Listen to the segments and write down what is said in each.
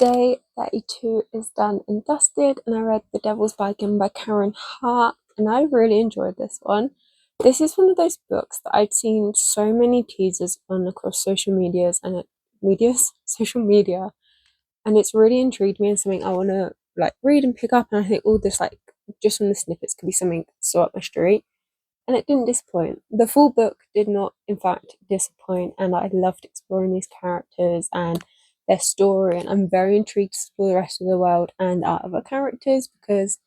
Day 32 is done and dusted, and I read The Devil's Bargain by Karen Hart, and I really enjoyed this one. This is one of those books that I'd seen so many teasers on across social media, and it's really intrigued me and something I want to like read and pick up. And I think all this like just from the snippets could be something so up my street. And it didn't disappoint. The full book did not, in fact, disappoint, and I loved exploring these characters and their story, and I'm very intrigued for the rest of the world and our other characters, because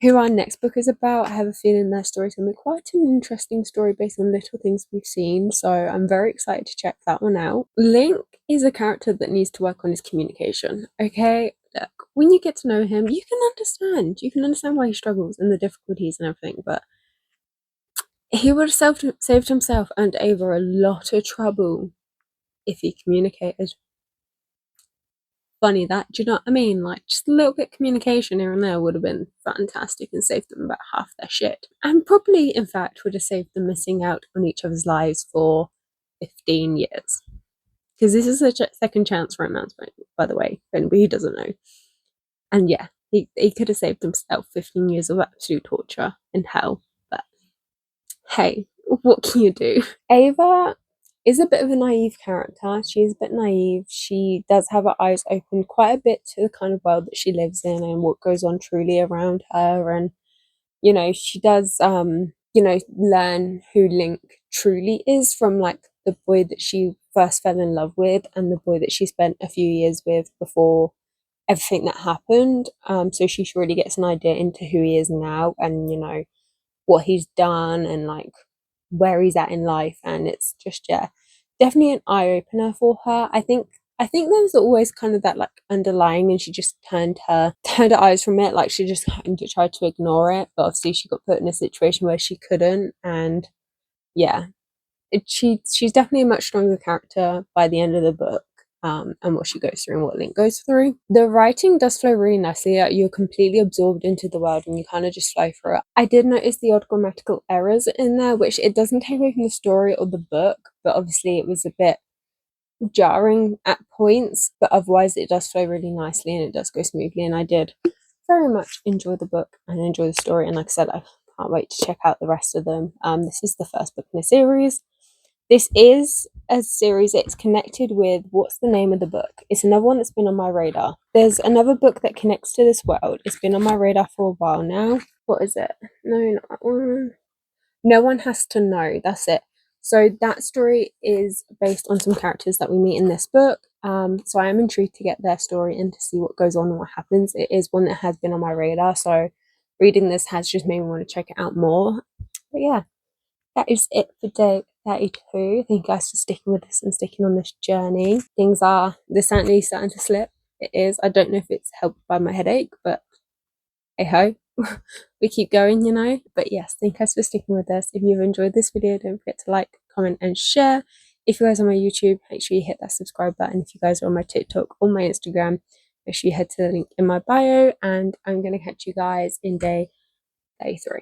who our next book is about, I have a feeling their story is going to be quite an interesting story based on little things we've seen, so I'm very excited to check that one out. Link is a character that needs to work on his communication, okay? Look, when you get to know him, you can understand why he struggles and the difficulties and everything, but he would have saved himself and Ava a lot of trouble if he communicated. Funny that, do you know what I mean? Like, just a little bit of communication here and there would have been fantastic and saved them about half their shit. And probably, in fact, would have saved them missing out on each other's lives for 15 years. Because this is a second chance romance, by the way, if anybody doesn't know. And yeah, he could have saved himself 15 years of absolute torture in hell. But hey, what can you do? Ava is a bit of a naive character. She's a bit naive. She does have her eyes open quite a bit to the kind of world that she lives in and what goes on truly around her. And, you know, she does, learn who Link truly is from, like, the boy that she first fell in love with and the boy that she spent a few years with before everything that happened. So she really gets an idea into who he is now and, you know, what he's done and, like, where he's at in life. And it's just, yeah, definitely an eye-opener for her. I think there was always kind of that like underlying, and she just turned her eyes from it, like she just kind of tried to ignore it, but obviously she got put in a situation where she couldn't. And yeah, she's definitely a much stronger character by the end of the book, and what she goes through and what Link goes through. The writing does flow really nicely. You're completely absorbed into the world and you kind of just flow through it. I did notice the odd grammatical errors in there, which it doesn't take away from the story or the book, but obviously it was a bit jarring at points, but otherwise it does flow really nicely and it does go smoothly, and I did very much enjoy the book and enjoy the story. And like I said, I can't wait to check out the rest of them. This is the first book in a series. This is a series, it's connected with, what's the name of the book? It's another one that's been on my radar. There's another book that connects to this world. It's been on my radar for a while now. What is it? No, not that one. No One Has to Know. That's it. So that story is based on some characters that we meet in this book. So I am intrigued to get their story and to see what goes on and what happens. It is one that has been on my radar, so reading this has just made me want to check it out more. But yeah, that is it for day 32. Thank you guys for sticking with us and sticking on this journey. They're certainly starting to slip. It is. I don't know if it's helped by my headache, but hey ho. We keep going, you know. But yes, thank you guys for sticking with us. If you've enjoyed this video, don't forget to like, comment and share. If you guys are on my YouTube, make sure you hit that subscribe button. If you guys are on my TikTok or my Instagram, make sure you head to the link in my bio, and I'm going to catch you guys in day 33.